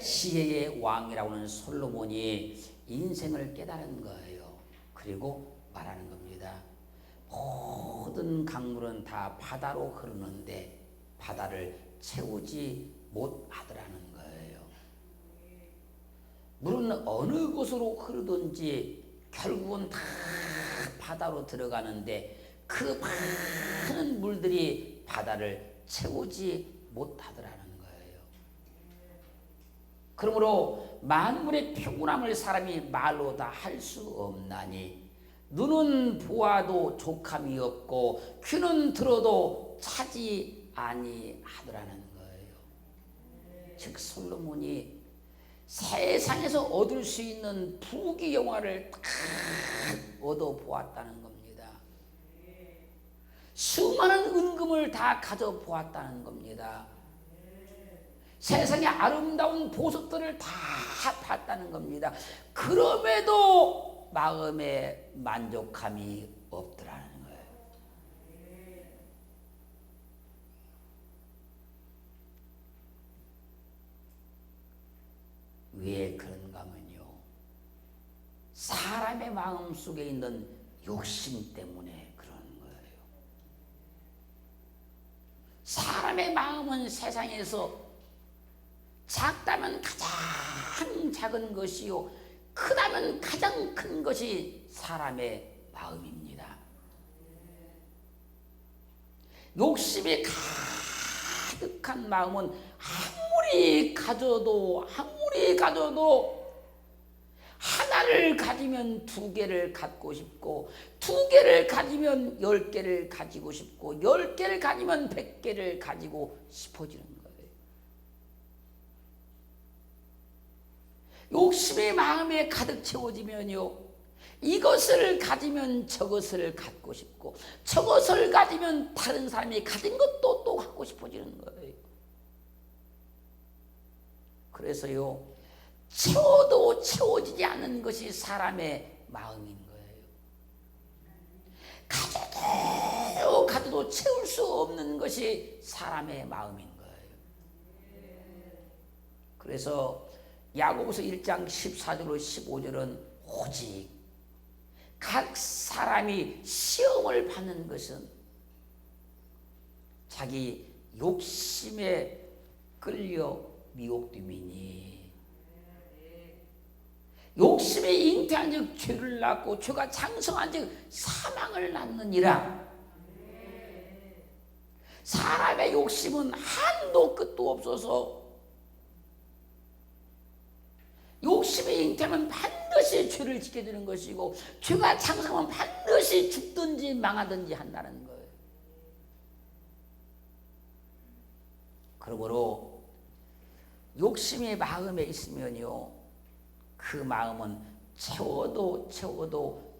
지혜의 왕이라고 하는 솔로몬이 인생을 깨달은 거예요. 그리고 말하는 겁니다. 모든 강물은 다 바다로 흐르는데 바다를 채우지 못하더라는 거예요. 물은 어느 곳으로 흐르든지 결국은 다 바다로 들어가는데 그 많은 물들이 바다를 채우지 못하더라는 거예요. 그러므로 만물의 평온함을 사람이 말로 다 할 수 없나니 눈은 보아도 족함이 없고 귀는 들어도 차지 아니하더라는 거예요. 즉 솔로몬이 세상에서 얻을 수 있는 부귀영화를 다 얻어보았다는 겁니다. 수많은 은금을 다 가져보았다는 겁니다. 세상의 아름다운 보석들을 다 봤다는 겁니다. 그럼에도 마음에 만족함이 없더라는 거예요. 왜 그런가 하면요, 사람의 마음 속에 있는 욕심 때문에 그런 거예요. 사람의 마음은 세상에서 작다면 가장 작은 것이요 크다면 가장 큰 것이 사람의 마음입니다. 욕심이 가득한 마음은 아무리 가져도 하나를 가지면 두 개를 갖고 싶고, 두 개를 가지면 10개를 가지고 싶고, 10개를 가지면 100개를 가지고 싶어지는 거예요. 욕심이 마음에 가득 채워지면요, 이것을 가지면 저것을 갖고 싶고, 저것을 가지면 다른 사람이 가진 것도 또 갖고 싶어지는 거예요. 그래서요, 채워도 채워지지 않는 것이 사람의 마음인 거예요. 가져도 채울 수 없는 것이 사람의 마음인 거예요. 그래서 야고보서 1장 14절로 15절은 오직 각 사람이 시험을 받는 것은 자기 욕심에 끌려 미혹됨이니, 욕심이 잉태한 즉 죄를 낳고 죄가 장성한 즉 사망을 낳느니라. 사람의 욕심은 한도 끝도 없어서 욕심이 잉태하면 반드시 죄를 짓게 되는 것이고, 죄가 장성하면 반드시 죽든지 망하든지 한다는 거예요. 그러므로 욕심이 마음에 있으면요, 그 마음은 채워도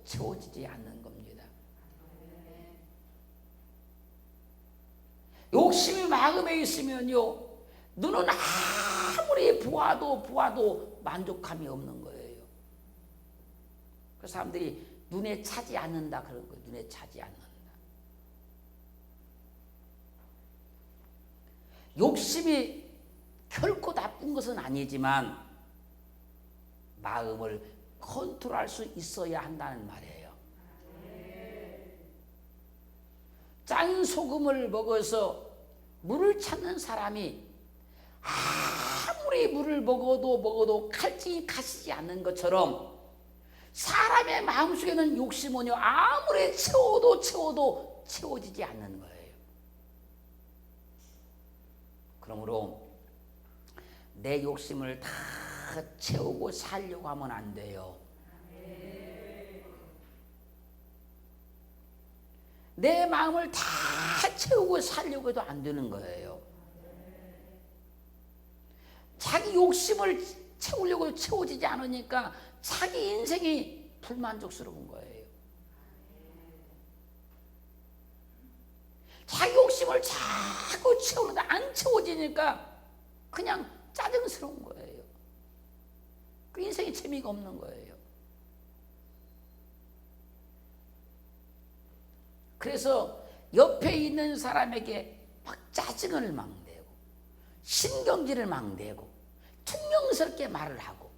채워지지 않는 겁니다. 욕심이 마음에 있으면요, 눈은 아무리 보아도 만족함이 없는 거예요. 그 사람들이 눈에 차지 않는다 그런 거예요. 눈에 차지 않는다. 욕심이 결코 나쁜 것은 아니지만 마음을 컨트롤할 수 있어야 한다는 말이에요. 짠 소금을 먹어서 물을 찾는 사람이 아무리 물을 먹어도 칼집이 가시지 않는 것처럼, 사람의 마음속에는 욕심은요, 아무리 채워도 채워지지 않는 거예요. 그러므로 내 욕심을 다 채우고 살려고 하면 안 돼요. 내 마음을 다 채우고 살려고 해도 안 되는 거예요. 자기 욕심을 채우려고 채워지지 않으니까 자기 인생이 불만족스러운 거예요. 자기 욕심을 자꾸 채우는데 안 채워지니까 그냥 짜증스러운 거예요. 그 인생에 재미가 없는 거예요. 그래서 옆에 있는 사람에게 막 짜증을 막 내고, 신경질을 막 내고, 자랑스럽게 말을 하고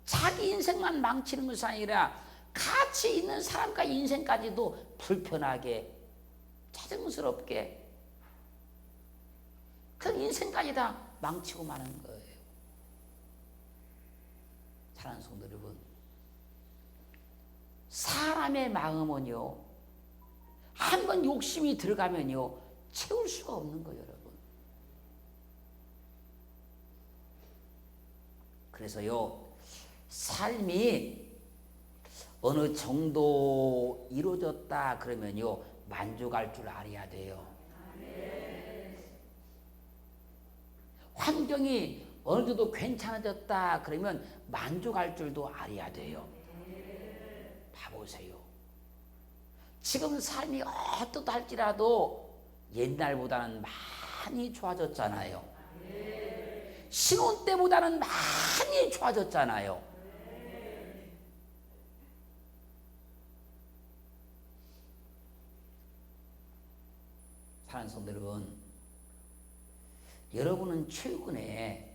자기 인생만 망치는 것이 아니라 같이 있는 사람과 인생까지도 불편하게 자랑스럽게 그 인생까지 다 망치고 마는 거예요. 사랑하는 성도 여러분, 사람의 마음은요, 한번 욕심이 들어가면요 채울 수가 없는 거예요, 여러분. 그래서요, 삶이 어느 정도 이루어졌다 그러면요 만족할 줄 알아야 돼요. 환경이 어느 정도 괜찮아졌다 그러면 만족할 줄도 알아야 돼요. 봐보세요. 지금 삶이 어떻할지라도 옛날보다는 많이 좋아졌잖아요. 신혼 때보다는 많이 좋아졌잖아요. 사랑하는 성도 여러분, 여러분은 최근에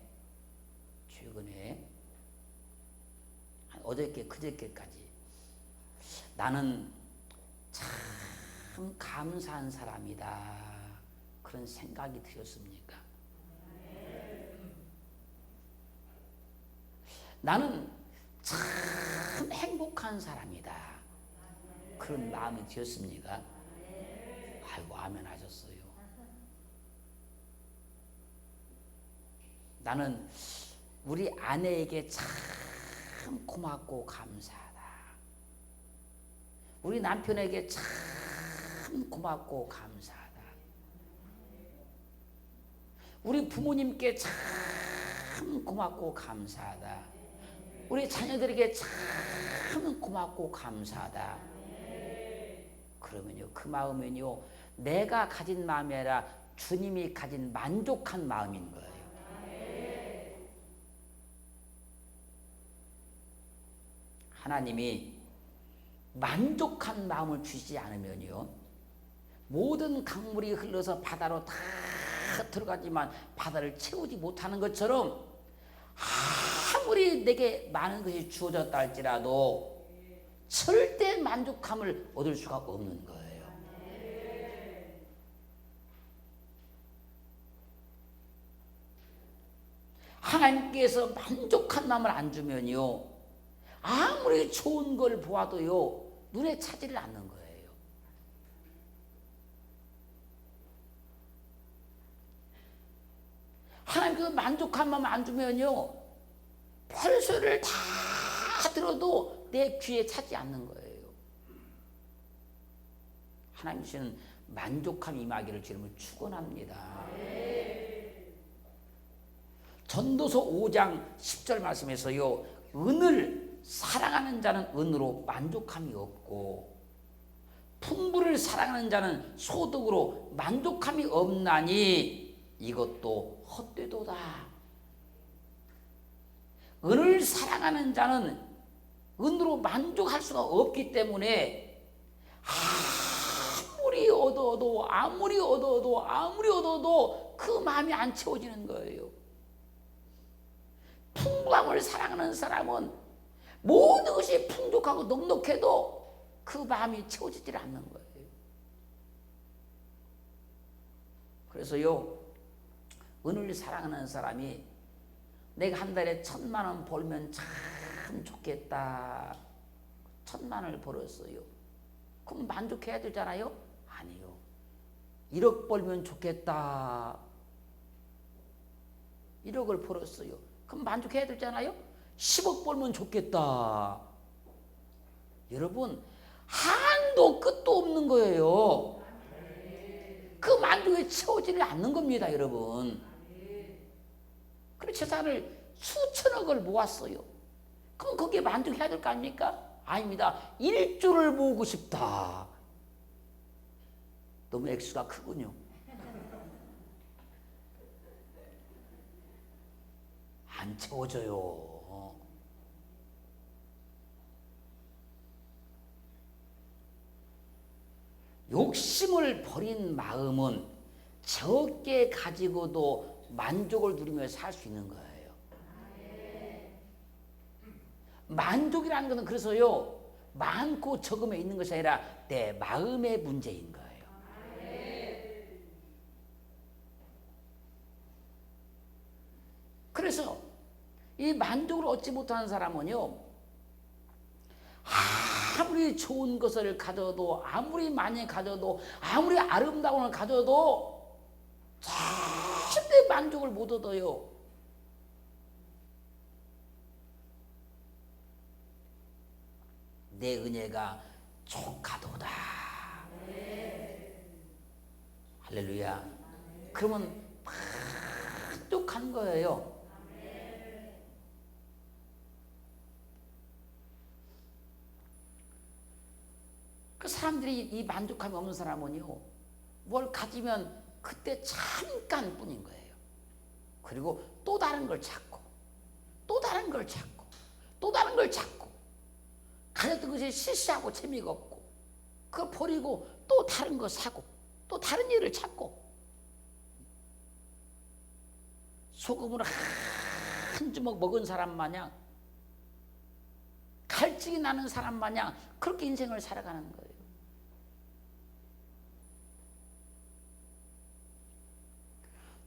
어저께 그저께까지 나는 참 감사한 사람이다 그런 생각이 드셨습니까? 나는 참 행복한 사람이다 그런 마음이 드셨습니까? 아이고 아멘 하셨어요. 나는 우리 아내에게 참 고맙고 감사하다. 우리 남편에게 참 고맙고 감사하다. 우리 부모님께 참 고맙고 감사하다. 우리 자녀들에게 참 고맙고 감사하다. 그러면요, 그 마음은요, 내가 가진 마음이 아니라 주님이 가진 만족한 마음인 거예요. 하나님이 만족한 마음을 주시지 않으면요, 모든 강물이 흘러서 바다로 다 들어가지만 바다를 채우지 못하는 것처럼 아무리 내게 많은 것이 주어졌다 할지라도 절대 만족함을 얻을 수가 없는 거예요. 하나님께서 만족한 마음을 안 주면요, 아무리 좋은 걸 보아도요 눈에 차지를 않는 거예요. 하나님께서 만족한 마음 안 주면요 별소리를 다 들어도 내 귀에 차지 않는 거예요. 하나님 주시는 만족함 임하기를 주님을 축원합니다. 전도서 5장 10절 말씀에서요, 은을 사랑하는 자는 은으로 만족함이 없고 풍부를 사랑하는 자는 소득으로 만족함이 없나니 이것도 헛되도다. 은을 사랑하는 자는 은으로 만족할 수가 없기 때문에 아무리 얻어도 그 마음이 안 채워지는 거예요. 풍부함을 사랑하는 사람은 모든 것이 풍족하고 넉넉해도 그 마음이 채워지질 않는 거예요. 그래서요, 은을 사랑하는 사람이 내가 한 달에 1,000만 원 벌면 참 좋겠다. 1,000만 원을 벌었어요. 그럼 만족해야 되잖아요? 아니요. 1억 벌면 좋겠다. 1억을 벌었어요. 그럼 만족해야 되잖아요? 10억 벌면 좋겠다. 여러분, 한도 끝도 없는 거예요. 그 만족에 채워지지 않는 겁니다, 여러분. 그래서 재산을 수천억을 모았어요. 그럼 거기에 만족해야 될 거 아닙니까? 아닙니다. 1조를 모으고 싶다. 너무 액수가 크군요. 안 채워져요. 욕심을 버린 마음은 적게 가지고도 만족을 누리며 살 수 있는 거예요. 만족이라는 것은 그래서요, 많고 적음에 있는 것이 아니라 내 마음의 문제인 거예요. 그래서 이 만족을 얻지 못하는 사람은요, 아무리 좋은 것을 가져도, 아무리 많이 가져도, 아무리 아름다운 걸 가져도 절대 만족을 못 얻어요. 내 은혜가 족하도다. 할렐루야. 그러면 만족한 거예요. 그 사람들이 이 만족감이 없는 사람은요, 뭘 가지면 그때 잠깐 뿐인 거예요. 그리고 또 다른 걸 찾고, 또 다른 걸 찾고, 또 다른 걸 찾고, 가졌던 것이 시시하고 재미가 없고, 그걸 버리고 또 다른 거 사고, 또 다른 일을 찾고, 소금을 한 주먹 먹은 사람 마냥, 갈증이 나는 사람 마냥 그렇게 인생을 살아가는 거예요.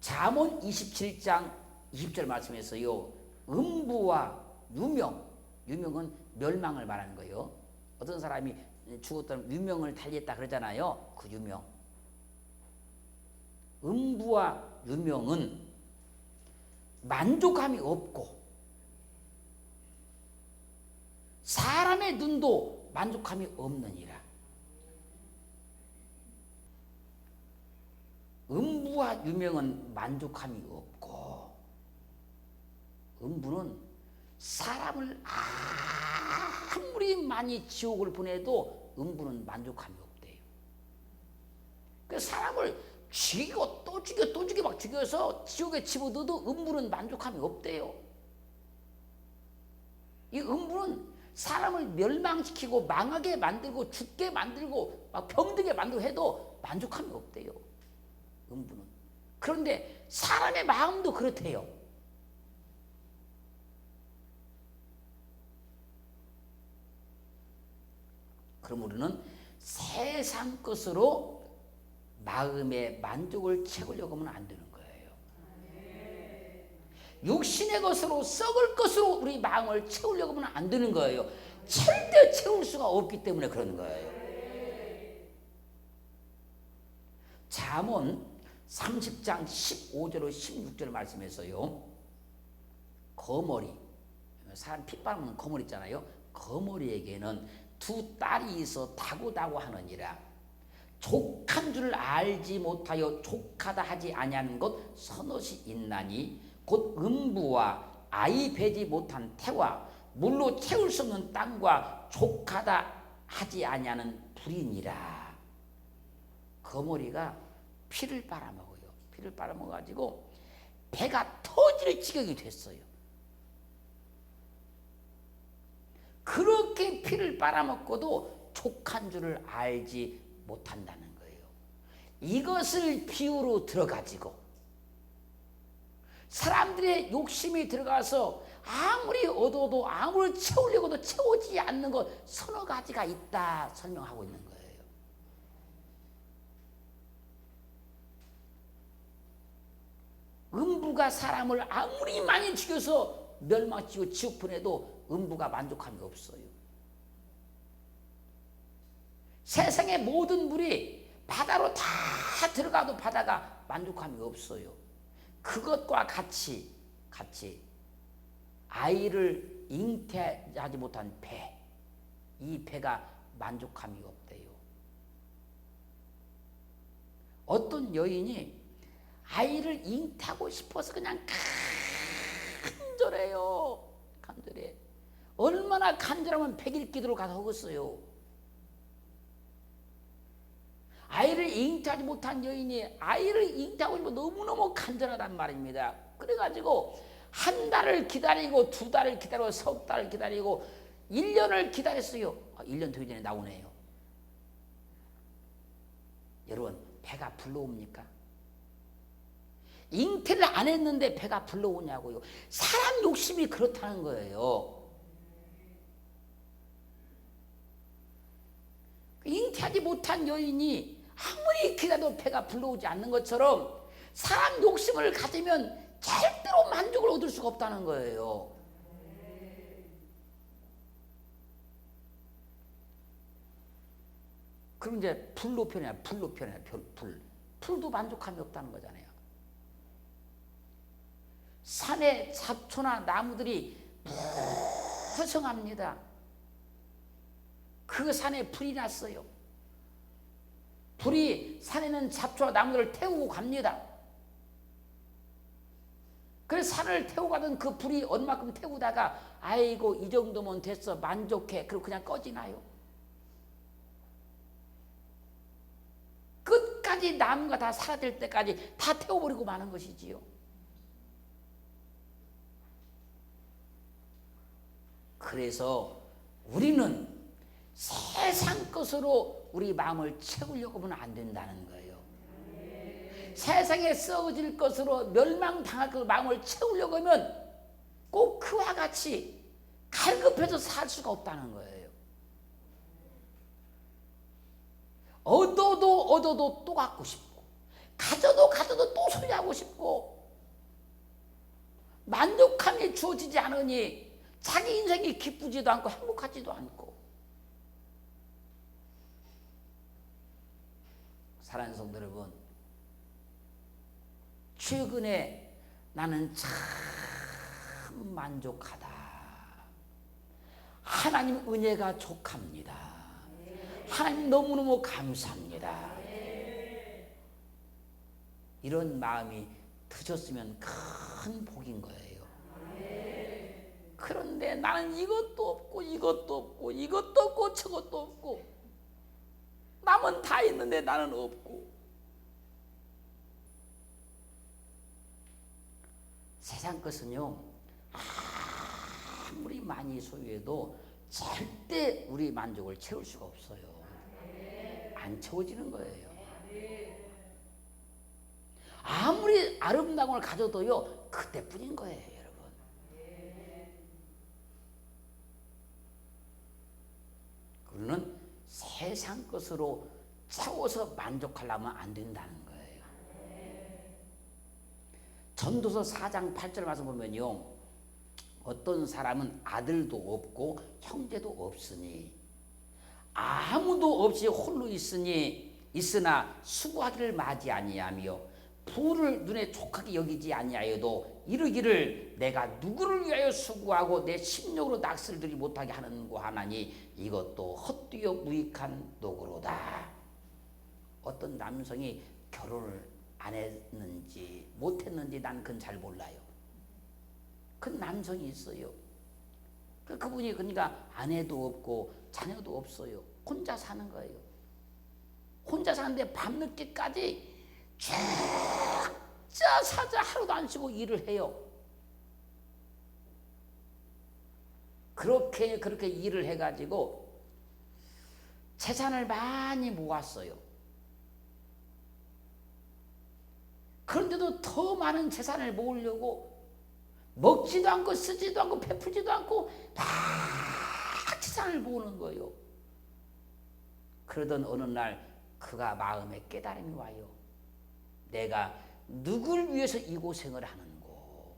잠언 27장 20절 말씀에서요, 음부와 유명은 멸망을 말하는 거예요. 어떤 사람이 죽었다면 유명을 달리했다 그러잖아요. 그 유명. 음부와 유명은 만족함이 없고 사람의 눈도 만족함이 없느니라. 음부와 유명은 만족함이 없고, 음부는 사람을 아무리 많이 지옥을 보내도 음부는 만족함이 없대요. 그래서 사람을 죽이고 또 죽여 또 죽여 막 죽여서 지옥에 집어넣어도 음부는 만족함이 없대요. 이 음부는 사람을 멸망시키고 망하게 만들고 죽게 만들고 막 병들게 만들고 해도 만족함이 없대요. 음부는. 그런데 사람의 마음도 그렇대요. 그럼 우리는 세상 것으로 마음의 만족을 채우려고 하면 안 되는 거예요. 육신의 것으로, 썩을 것으로 우리 마음을 채우려고 하면 안 되는 거예요. 절대 채울 수가 없기 때문에 그런 거예요. 잠언 30장 15절로 16절 말씀에서요, 거머리, 사람 핏바람 거머리 있잖아요. 거머리에게는 두 딸이 있어 다고다고 하느니라. 족한 줄 알지 못하여 족하다 하지 아니하는 것 서넛이 있나니 곧 음부와 아이 배지 못한 태와 물로 채울 수 없는 땅과 족하다 하지 아니하는 불이니라. 거머리가 피를 빨아먹어요. 피를 빨아먹어가지고 배가 터질 지경이 됐어요. 그렇게 피를 빨아먹고도 족한 줄을 알지 못한다는 거예요. 이것을 비유로 들어가지고 사람들의 욕심이 들어가서 아무리 얻어도 아무리 채우려고도 채우지 않는 것 서너 가지가 있다 설명하고 있는 거예요. 음부가 사람을 아무리 많이 죽여서 멸망시키고 지옥 보내도 음부가 만족함이 없어요. 세상의 모든 물이 바다로 다 들어가도 바다가 만족함이 없어요. 그것과 같이 아이를 잉태하지 못한 배, 이 배가 만족함이 없대요. 어떤 여인이 아이를 잉태하고 싶어서 그냥 간절해요. 간절해. 얼마나 간절하면 100일 기도를 가서 하겠어요. 아이를 잉태하지 못한 여인이 아이를 잉태하고 싶어 너무너무 간절하단 말입니다. 그래가지고 한 달을 기다리고 두 달을 기다리고 석 달을 기다리고 1년을 기다렸어요. 1년 되기 전에 나오네요. 여러분, 배가 불러옵니까? 잉태를 안 했는데 배가 불러오냐고요. 사람 욕심이 그렇다는 거예요. 잉태하지 못한 여인이 아무리 기다려도 배가 불러오지 않는 것처럼 사람 욕심을 가지면 절대로 만족을 얻을 수가 없다는 거예요. 그럼 이제 불로 표현해, 불로 표현해, 불. 불도 만족함이 없다는 거잖아요. 산에 잡초나 나무들이 무성합니다. 그 산에 불이 났어요. 불이 산에는 잡초와 나무들을 태우고 갑니다. 그래서 산을 태우고 가던 그 불이 얼마큼 태우다가 아이고 이 정도면 됐어 만족해 그리고 그냥 꺼지나요? 끝까지 나무가 다 사라질 때까지 다 태워버리고 마는 것이지요. 그래서 우리는 세상 것으로 우리 마음을 채우려고 하면 안 된다는 거예요. 세상에 썩어질 것으로 멸망당할 그 마음을 채우려고 하면 꼭 그와 같이 갈급해서 살 수가 없다는 거예요. 얻어도 또 갖고 싶고 가져도 또 소유하고 싶고 만족함이 주어지지 않으니 자기 인생이 기쁘지도 않고 행복하지도 않고. 사랑하는 성도 여러분, 최근에 나는 참 만족하다. 하나님 은혜가 족합니다. 하나님 너무너무 감사합니다. 이런 마음이 드셨으면 큰 복인 거예요. 그런데 나는 이것도 없고 저것도 없고 남은 다 있는데 나는 없고. 세상 것은요 아무리 많이 소유해도 절대 우리 만족을 채울 수가 없어요. 안 채워지는 거예요. 아무리 아름다운 걸 가져도요 그때뿐인 거예요, 여러분. 그러는 세상 것으로 채워서 만족하려면 안 된다는 거예요. 전도서 4장 8절 말씀 보면요, 어떤 사람은 아들도 없고 형제도 없으니 아무도 없이 홀로 있으나 수고하기를 맞이 아니하며 부를 눈에 촉하게 여기지 아니하여도 이르기를 내가 누구를 위하여 수고하고 내 심령으로 낚시를 들이 못하게 하는고 하나니 이것도 헛되어 무익한 노고로다. 어떤 남성이 결혼을 안 했는지 못했는지 난 그건 잘 몰라요. 그 남성이 있어요. 그분이 그러니까 아내도 없고 자녀도 없어요. 혼자 사는 거예요. 혼자 사는데 밤늦게까지 죽자 사자 하루도 안 쉬고 일을 해요. 그렇게 일을 해가지고 재산을 많이 모았어요. 그런데도 더 많은 재산을 모으려고 먹지도 않고 쓰지도 않고 베풀지도 않고 막 재산을 모으는 거예요. 그러던 어느 날 그가 마음에 깨달음이 와요. 내가 누굴 위해서 이 고생을 하는고,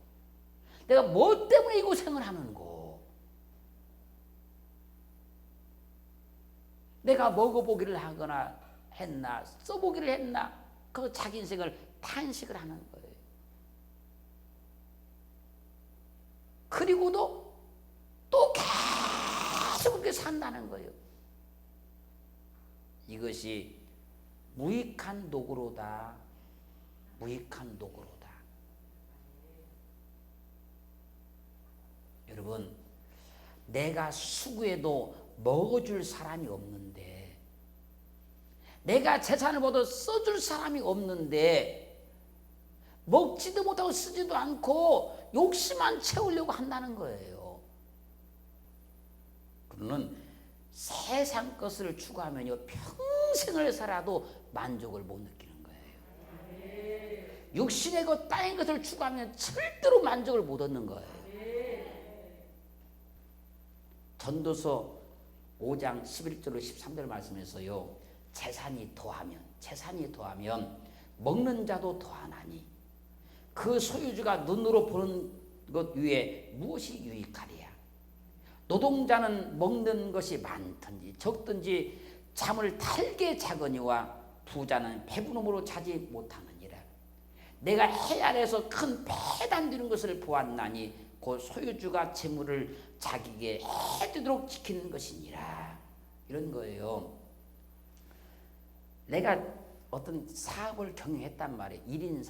내가 뭐 때문에 이 고생을 하는고, 내가 먹어보기를 하거나 했나 써보기를 했나, 그 자기 인생을 탄식을 하는 거예요. 그리고도 또 계속 그렇게 산다는 거예요. 이것이 무익한 노고로다. 무익한 노고로다. 여러분, 내가 수고해도 먹어줄 사람이 없는데, 내가 재산을 모두 써줄 사람이 없는데 먹지도 못하고 쓰지도 않고 욕심만 채우려고 한다는 거예요. 그러는 세상 것을 추구하면요 평생을 살아도 만족을 못 느끼는 거예요. 육신의 것 땅의 것을 추구하면 절대로 만족을 못 얻는 거예요. 전도서 5장 11절로 13절 말씀에서요, 재산이 더하면 먹는 자도 더하나니 그 소유주가 눈으로 보는 것 위에 무엇이 유익하리야. 노동자는 먹는 것이 많든지 적든지 잠을 달게 자거니와 부자는 배부름으로 자지 못하느니라. 내가 해 아래에서 큰 배단 되는 것을 보았나니 그 소유주가 재물을 자기에게 해되도록 지키는 것이니라. 이런 거예요. 내가 어떤 사업을 경영했단 말이에요. 1인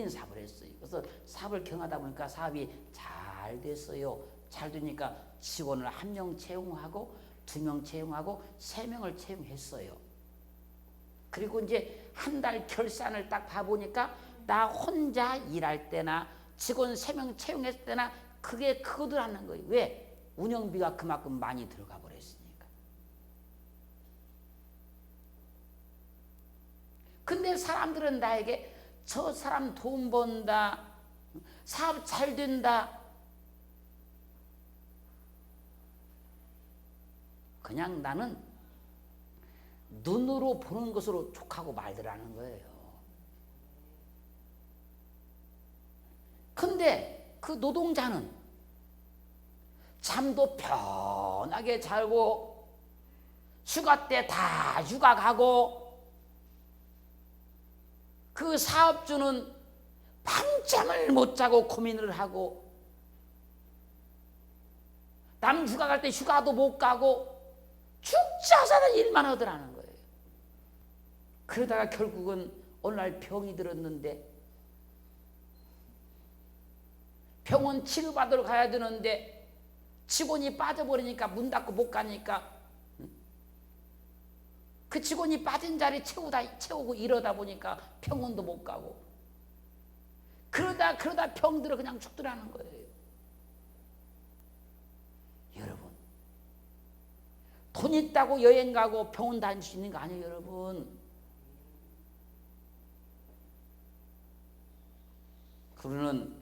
사업을 했어요. 그래서 사업을 경영하다 보니까 사업이 잘 됐어요. 잘 되니까 직원을 1명 채용하고 2명 채용하고 3명을 채용했어요. 그리고 이제 한 달 결산을 딱 봐보니까 나 혼자 일할 때나 직원 3명 채용했을 때나 그게 크더라는 거예요. 왜? 운영비가 그만큼 많이 들어가 버렸으니까. 근데 사람들은 나에게 저 사람 돈 번다, 사업 잘 된다, 그냥 나는 눈으로 보는 것으로 족하고 말더라는 거예요. 근데 그 노동자는 잠도 편하게 자고 휴가 때 다 휴가 가고, 그 사업주는 밤잠을 못 자고 고민을 하고, 남 휴가 갈 때 휴가도 못 가고 죽자사다 일만 하더라는 거예요. 그러다가 결국은 어느 날 병이 들었는데, 병원 치료받으러 가야 되는데 직원이 빠져버리니까 문 닫고 못 가니까 그 직원이 빠진 자리 채우고 이러다 보니까 병원도 못 가고, 그러다 병들어 그냥 죽더라는 거예요. 여러분, 돈 있다고 여행 가고 병원 다닐 수 있는 거 아니에요, 여러분. 그러는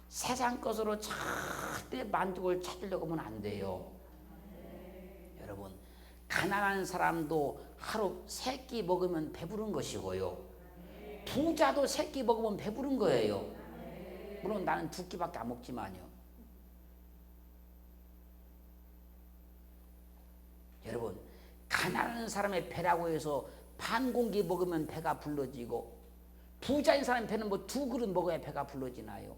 세상 것으로 절대 만족을 찾으려고 하면 안 돼요. 여러분, 가난한 사람도 하루 3끼 먹으면 배부른 것이고요, 부자도 3끼 먹으면 배부른 거예요. 물론 나는 2끼밖에 안 먹지만요. 여러분, 가난한 사람의 배라고 해서 반 공기 먹으면 배가 불러지고, 부자인 사람의 배는 뭐 2그릇 먹어야 배가 불러지나요?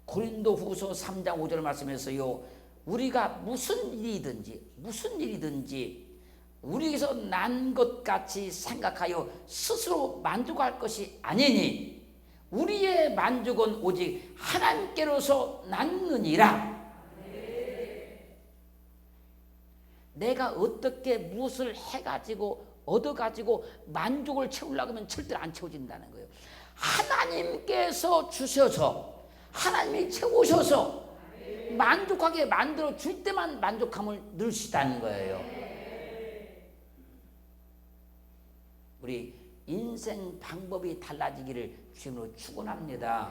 고린도후서 3장 5절 말씀에서요, 우리가 무슨 일이든지 우리에게서 난 것 같이 생각하여 스스로 만족할 것이 아니니 우리의 만족은 오직 하나님께로서 났느니라. 내가 어떻게 무엇을 해가지고 얻어가지고 만족을 채우려고 하면 절대로 안 채워진다는 거예요. 하나님께서 주셔서, 하나님이 채우셔서 만족하게 만들어 줄 때만 만족함을 누리시다는 거예요. 우리 인생 방법이 달라지기를 주님으로 축원합니다.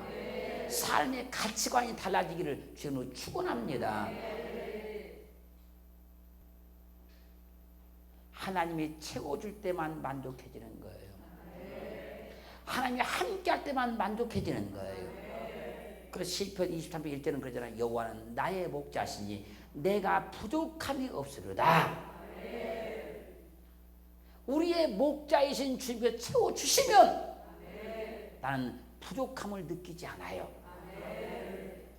삶의 가치관이 달라지기를 주님으로 축원합니다. 하나님이 채워줄 때만 만족해지는 거예요. 하나님이 함께할 때만 만족해지는 거예요. 그래서 시편 23편 1절은 그러잖아요. 여호와는 나의 목자시니 내가 부족함이 없으리로다. 우리의 목자이신 주님께서 채워주시면 나는 부족함을 느끼지 않아요.